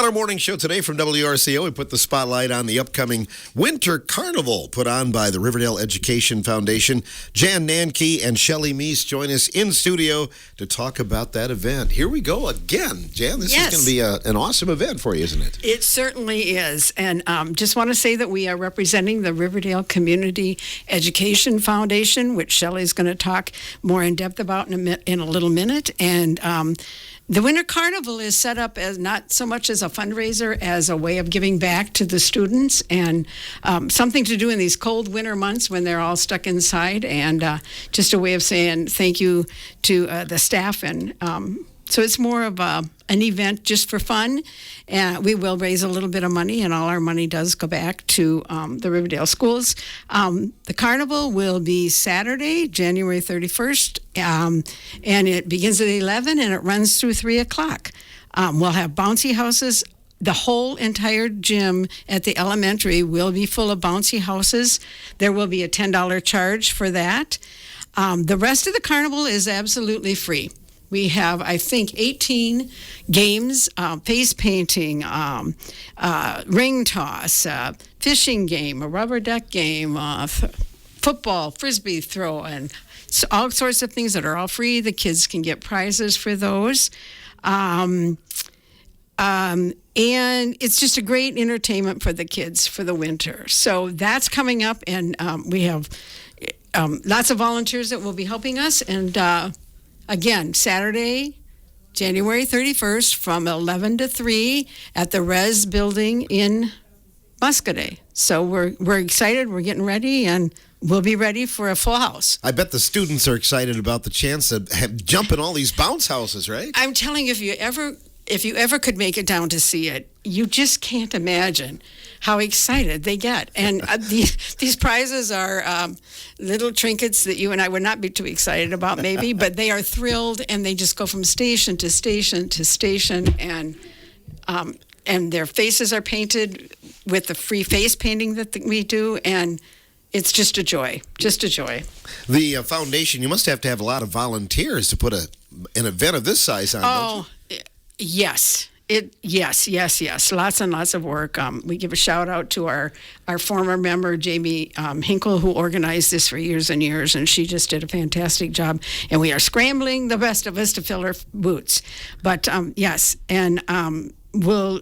On our morning show today from WRCO, we put the spotlight on the upcoming Winter Carnival put on by the Riverdale Education Foundation. Jan Nanke and Shelley Meese join us in studio to talk about that event. Here we go again. Jan, this is going to be an awesome event for you, isn't it? It certainly is. And just want to say that we are representing the Riverdale Community Education Foundation, which Shelley's going to talk more in depth about in a little minute. And the Winter Carnival is set up as not so much as a fundraiser as a way of giving back to the students and something to do in these cold winter months when they're all stuck inside, and just a way of saying thank you to the staff. And so it's more of an event just for fun. And we will raise a little bit of money, and all our money does go back to the Riverdale schools. The carnival will be Saturday, January 31st, and it begins at 11 and it runs through 3 o'clock. We'll have bouncy houses. The whole entire gym at the elementary will be full of bouncy houses. There will be a $10 charge for that. The rest of the carnival is absolutely free. We have, I think, 18 games, face painting, ring toss, fishing game, a rubber duck game, football, frisbee throw, and all sorts of things that are all free. The kids can get prizes for those. And it's just a great entertainment for the kids for the winter. So that's coming up, and we have lots of volunteers that will be helping us. And again, Saturday, January 31st from 11 to 3 at the Res building in Muscadet. So we're excited. We're getting ready, and we'll be ready for a full house. I bet the students are excited about the chance to jump in all these bounce houses, right? I'm telling you, if you ever could make it down to see it, you just can't imagine how excited they get. And these prizes are little trinkets that you and I would not be too excited about, maybe, but they are thrilled, and they just go from station to station to station, and their faces are painted with the free face painting that we do, and it's just a joy, just a joy. The foundation, you must have to have a lot of volunteers to put an event of this size on. Oh, yes. Yes. Lots and lots of work. We give a shout out to our former member, Jamie Hinkle, who organized this for years and years, and she just did a fantastic job. And we are scrambling, the best of us, to fill her boots. But yes, and we'll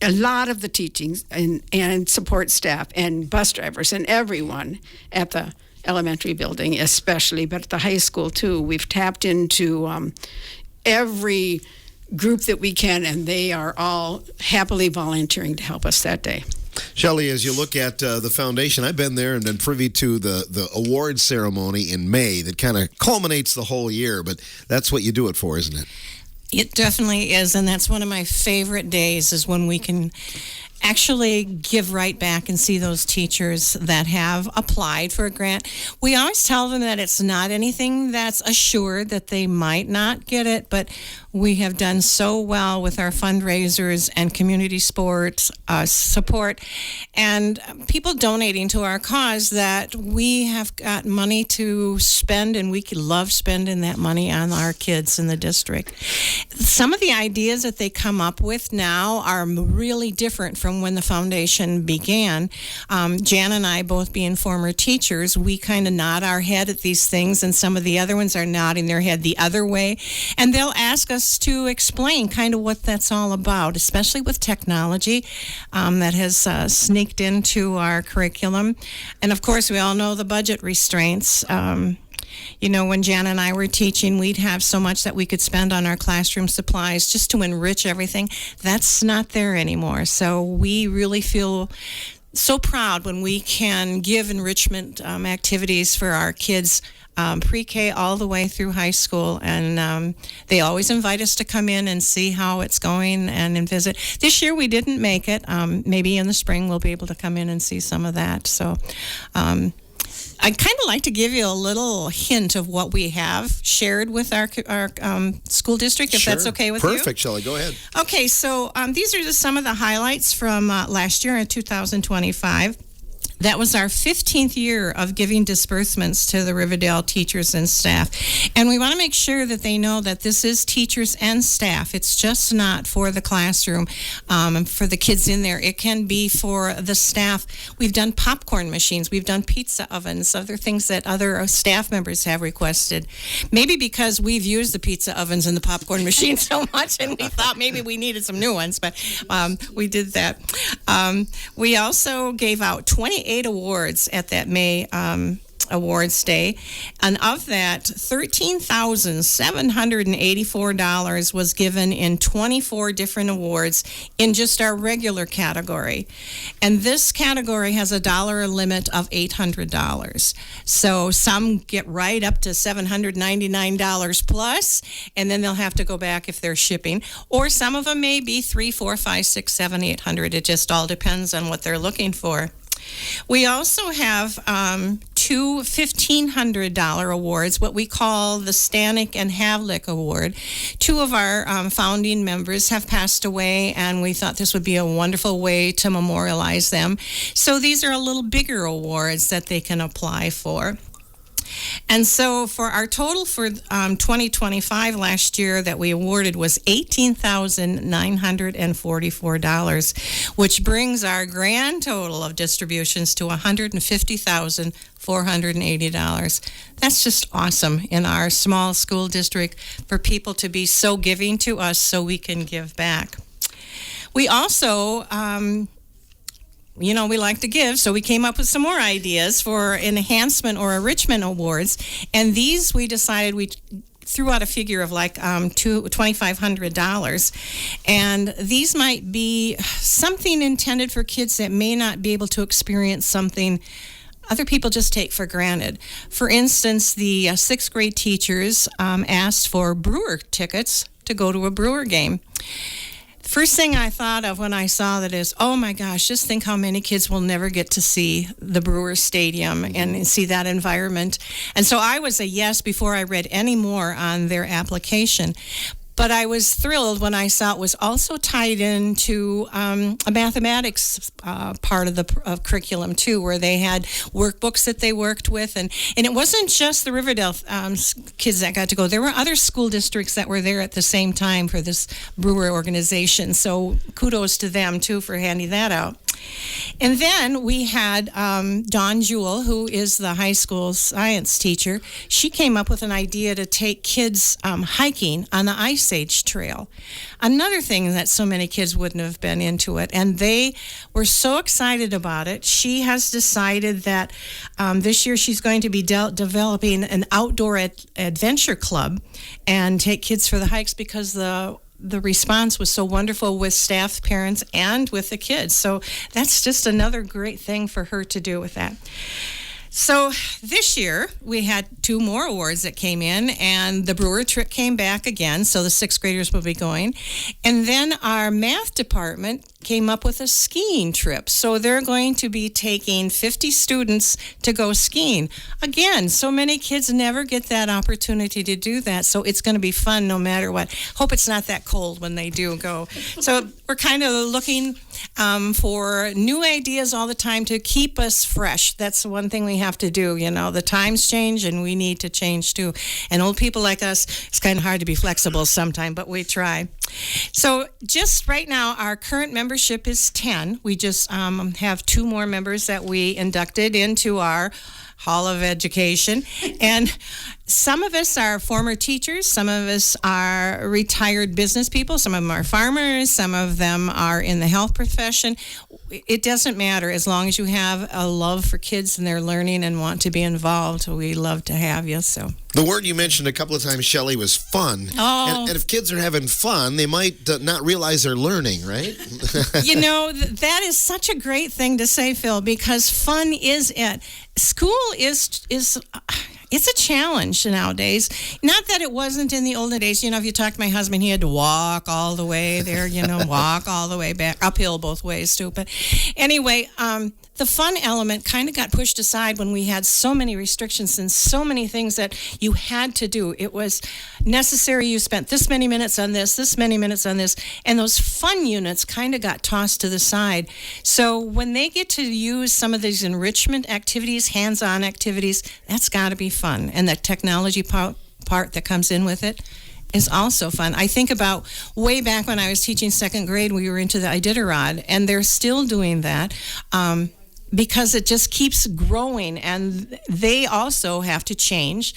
a lot of the teachings and support staff and bus drivers and everyone at the elementary building, especially, but at the high school too. We've tapped into every group that we can, and they are all happily volunteering to help us that day. Shelley, as you look at the foundation, I've been there and been privy to the award ceremony in May that kind of culminates the whole year, but that's what you do it for, isn't it? It definitely is, and that's one of my favorite days, is when we can actually give right back and see those teachers that have applied for a grant. We always tell them that it's not anything that's assured that they might not get it, but we have done so well with our fundraisers and community sports support and people donating to our cause that we have got money to spend, and we love spending that money on our kids in the district. Some of the ideas that they come up with now are really different from when the foundation began. Jan and I, both being former teachers, we kind of nod our head at these things, and some of the other ones are nodding their head the other way, and they'll ask us to explain kind of what that's all about, especially with technology that has sneaked into our curriculum. And of course, we all know the budget restraints. When Jan and I were teaching, we'd have so much that we could spend on our classroom supplies just to enrich everything. That's not there anymore. So we really feel so proud when we can give enrichment activities for our kids, pre-K all the way through high school, and they always invite us to come in and see how it's going and visit. This year we didn't make it. Maybe in the spring we'll be able to come in and see some of that. So I'd kind of like to give you a little hint of what we have shared with our school district, if that's okay with you. Perfect, Shelley. Go ahead. Okay, so these are just some of the highlights from last year in 2025. That was our 15th year of giving disbursements to the Riverdale teachers and staff. And we want to make sure that they know that this is teachers and staff. It's just not for the classroom, for the kids in there. It can be for the staff. We've done popcorn machines. We've done pizza ovens, other things that other staff members have requested. Maybe because we've used the pizza ovens and the popcorn machines so much, and we thought maybe we needed some new ones, but we did that. We also gave out 28 awards at that May Awards Day, and of that, $13,784 was given in 24 different awards in just our regular category. And this category has a dollar limit of $800. So some get right up to $799 plus, and then they'll have to go back if they're shipping. Or some of them may be $300, $400, $500, $600, $700, $800. It just all depends on what they're looking for. We also have two $1,500 awards, what we call the Stanek and Havlik Award. Two of our founding members have passed away, and we thought this would be a wonderful way to memorialize them. So these are a little bigger awards that they can apply for. And so for our total for 2025 last year that we awarded was $18,944, which brings our grand total of distributions to $150,480. That's just awesome in our small school district for people to be so giving to us so we can give back. We also we like to give, so we came up with some more ideas for enhancement or enrichment awards. And these we decided we threw out a figure of like $2,500. And these might be something intended for kids that may not be able to experience something other people just take for granted. For instance, the sixth grade teachers asked for Brewer tickets to go to a Brewer game. First thing I thought of when I saw that is, oh my gosh, just think how many kids will never get to see the Brewer Stadium and see that environment. And so I was a yes before I read any more on their application. But I was thrilled when I saw it was also tied into a mathematics part of the curriculum, too, where they had workbooks that they worked with. And it wasn't just the Riverdale kids that got to go. There were other school districts that were there at the same time for this Brewer organization. So kudos to them, too, for handing that out. And then we had Dawn Jewell, who is the high school science teacher. She came up with an idea to take kids hiking on the Ice Age Trail. Another thing that so many kids wouldn't have been into it, and they were so excited about it. She has decided that this year she's going to be developing an outdoor adventure club and take kids for the hikes because the response was so wonderful with staff, parents, and with the kids. So that's just another great thing for her to do with that. So this year, we had two more awards that came in, and the Brewer trip came back again, so the sixth graders will be going. And then our math department came up with a skiing trip. So they're going to be taking 50 students to go skiing. Again, so many kids never get that opportunity to do that, so it's going to be fun no matter what. Hope it's not that cold when they do go. So we're kind of looking for new ideas all the time to keep us fresh. That's the one thing we have to do. The times change and we need to change too. And old people like us, it's kind of hard to be flexible sometimes, but we try. So just right now, our current membership is 10. We just have two more members that we inducted into our Hall of Education. And some of us are former teachers, some of us are retired business people, some of them are farmers, some of them are in the health profession. It doesn't matter as long as you have a love for kids and they're learning and want to be involved. We love to have you. So the word you mentioned a couple of times, Shelley, was fun. Oh. And if kids are having fun, they might not realize they're learning, right? That is such a great thing to say, Phil, because fun is it. School is it's a challenge nowadays. Not that it wasn't in the olden days. If you talk to my husband, he had to walk all the way there, walk all the way back, uphill both ways too. But anyway, the fun element kind of got pushed aside when we had so many restrictions and so many things that you had to do. It was necessary. You spent this many minutes on this many minutes on this, and those fun units kind of got tossed to the side. So when they get to use some of these enrichment activities, hands-on activities, that's got to be fun. And the technology part that comes in with it is also fun. I think about way back when I was teaching second grade, we were into the Iditarod, and they're still doing that. Because it just keeps growing, and they also have to change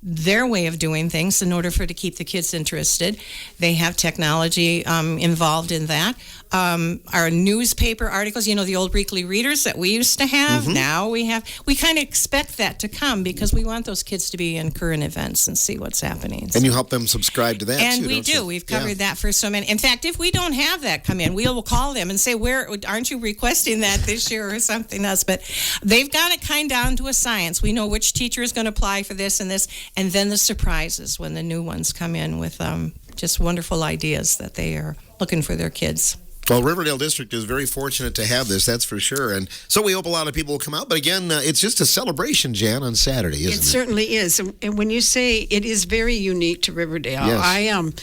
their way of doing things in order to keep the kids interested. They have technology involved in that. Our newspaper articles, the old weekly readers that we used to have, now we kind of expect that to come because we want those kids to be in current events and see what's happening. And you help them subscribe to that, and too, we do. you? We've covered that for so many. In fact, if we don't have that come in, we'll call them and say, "Where aren't you requesting that this year or something else?" But they've got it kind of down to a science. We know which teacher is going to apply for this and this, and then the surprises when the new ones come in with just wonderful ideas that they are looking for their kids. Well, Riverdale District is very fortunate to have this, that's for sure. And so we hope a lot of people will come out. But again, it's just a celebration, Jan, on Saturday, isn't it? It certainly is. And when you say it is very unique to Riverdale, yes.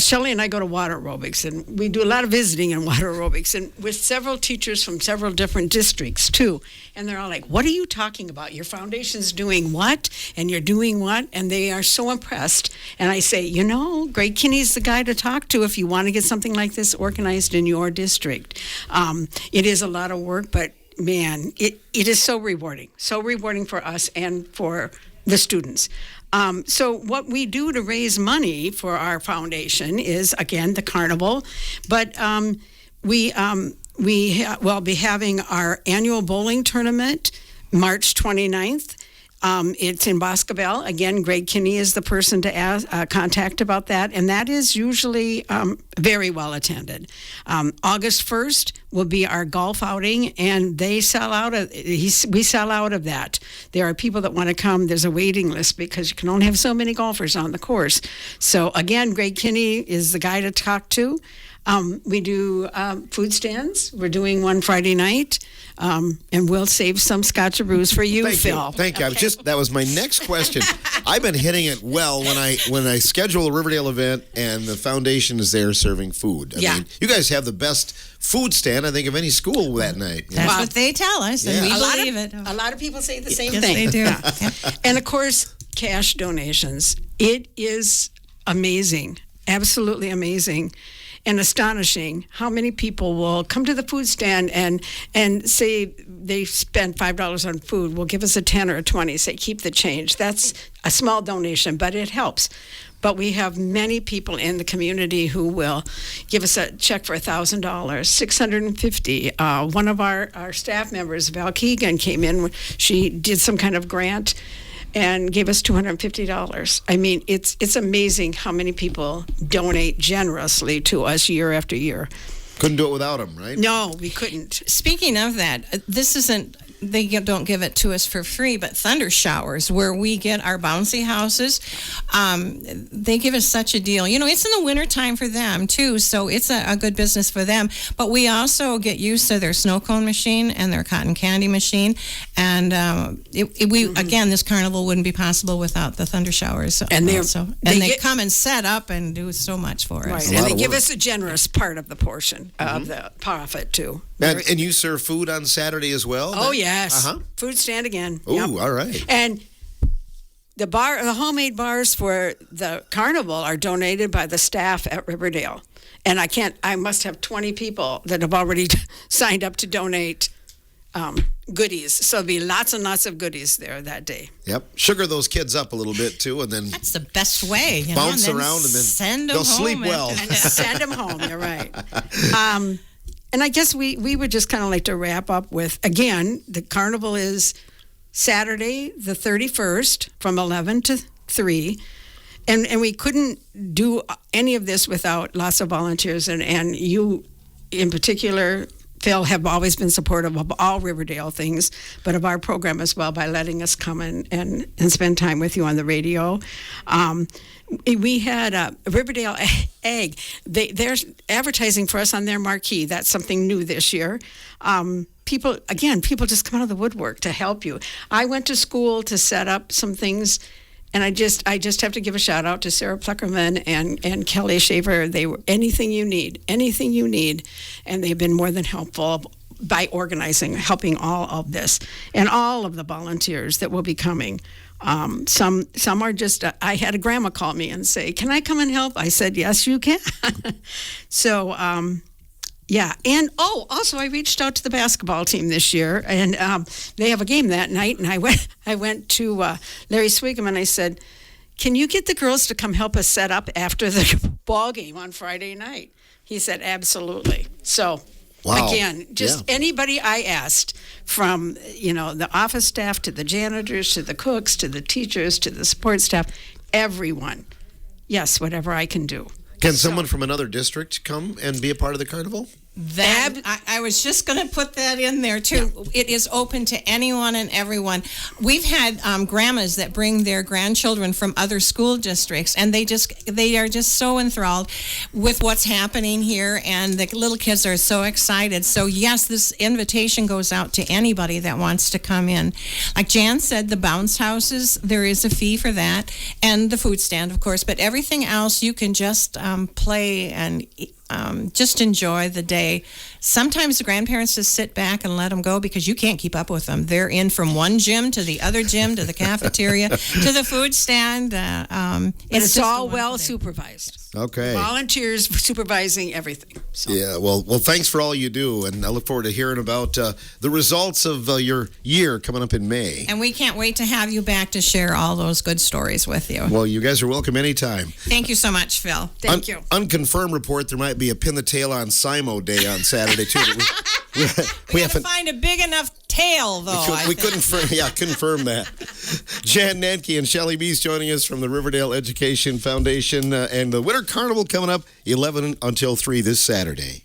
Shelley and I go to water aerobics, and we do a lot of visiting in water aerobics, and with several teachers from several different districts, too. And they're all like, "What are you talking about? Your foundation's doing what? And you're doing what?" And they are so impressed. And I say, Greg Kinney's the guy to talk to if you want to get something like this organized in your district. It is a lot of work, but man, it is so rewarding for us and for the students. So what we do to raise money for our foundation is, again, the carnival, but we'll be having our annual bowling tournament March 29th. It's in Boscobel. Again, Greg Kinney is the person to contact about that, and that is usually very well attended. August 1st will be our golf outing, and we sell out of that. There are people that want to come. There's a waiting list because you can only have so many golfers on the course. So again, Greg Kinney is the guy to talk to. We do food stands. We're doing one Friday night, and we'll save some scotcheroos for you, Phil. Thank you. Okay. That was my next question. I've been hitting it well when I schedule a Riverdale event and the foundation is there serving food. I mean, you guys have the best food stand, I think, of any school that night. That's what they tell us, and we believe it. A lot of people say the same yes, thing. They do. Yeah. And of course, cash donations. It is amazing, absolutely amazing. And astonishing how many people will come to the food stand and say they spent $5 on food. Will give us a 10 or a 20. Say keep the change. That's a small donation, but it helps. But we have many people in the community who will give us a check for $1,000, $650. One of our staff members, Val Keegan, came in. She did some kind of grant and gave us $250. I mean, it's amazing how many people donate generously to us year after year. Couldn't do it without them, right? No, we couldn't. Speaking of that, this isn't, they don't give it to us for free, but thunder showers, where we get our bouncy houses, they give us such a deal. It's in the wintertime for them, too, so it's a good business for them. But we also get used to their snow cone machine and their cotton candy machine. And again, this carnival wouldn't be possible without the thunder showers. And they come and set up and do so much for us. Right, and they give us a generous part of the portion of the profit, too. And you serve food on Saturday as well? Oh, yes. Food stand again. Oh, yep. All right. And the homemade bars for the carnival are donated by the staff at Riverdale. And I must have 20 people that have already signed up to donate goodies. So there'll be lots and lots of goodies there that day. Yep. Sugar those kids up a little bit, too, and then that's the best way. Bounce around and then send them they'll home sleep well. And send them home. You're right. And I guess we would just kind of like to wrap up with, again, the carnival is Saturday, the 31st, from 11 to 3. And we couldn't do any of this without lots of volunteers. And you, in particular, Phil have always been supportive of all Riverdale things, but of our program as well by letting us come and spend time with you on the radio. We had Riverdale Egg. They're advertising for us on their marquee. That's something new this year. People just come out of the woodwork to help you. I went to school to set up some things, and I just have to give a shout out to Sarah Pluckerman and Kelly Shaver. They were anything you need, and they've been more than helpful by organizing, helping all of this, and all of the volunteers that will be coming. Some are just, I had a grandma call me and say, "Can I come and help?" I said, "Yes, you can." So, yeah. And, also I reached out to the basketball team this year, and they have a game that night, and I went to Larry Swigum, and I said, "Can you get the girls to come help us set up after the ball game on Friday night?" He said, "Absolutely." So, wow. Again, just anybody I asked, from the office staff to the janitors to the cooks to the teachers to the support staff, everyone. Yes, whatever I can do. Can someone from another district come and be a part of the carnival? I was just going to put that in there too. Yeah. It is open to anyone and everyone. We've had grandmas that bring their grandchildren from other school districts, and they are just so enthralled with what's happening here, and the little kids are so excited. So yes, this invitation goes out to anybody that wants to come in. Like Jan said, the bounce houses, there is a fee for that, and the food stand, of course. But everything else, you can just play and just enjoy the day. Sometimes the grandparents just sit back and let them go because you can't keep up with them. They're in from one gym to the other gym to the cafeteria to the food stand. It's all well supervised. Okay. Volunteers supervising everything. So. Yeah, well, thanks for all you do, and I look forward to hearing about the results of your year coming up in May. And we can't wait to have you back to share all those good stories with you. Well, you guys are welcome anytime. Thank you so much, Phil. Thank you. Unconfirmed report, there might be a Pin the Tail on Simo Day on Saturday, too. We have to find a big enough tail, though. We couldn't confirm that. Jan Nanke and Shelley Meese joining us from the Riverdale Education Foundation, and the Winter Carnival coming up 11 until 3 this Saturday.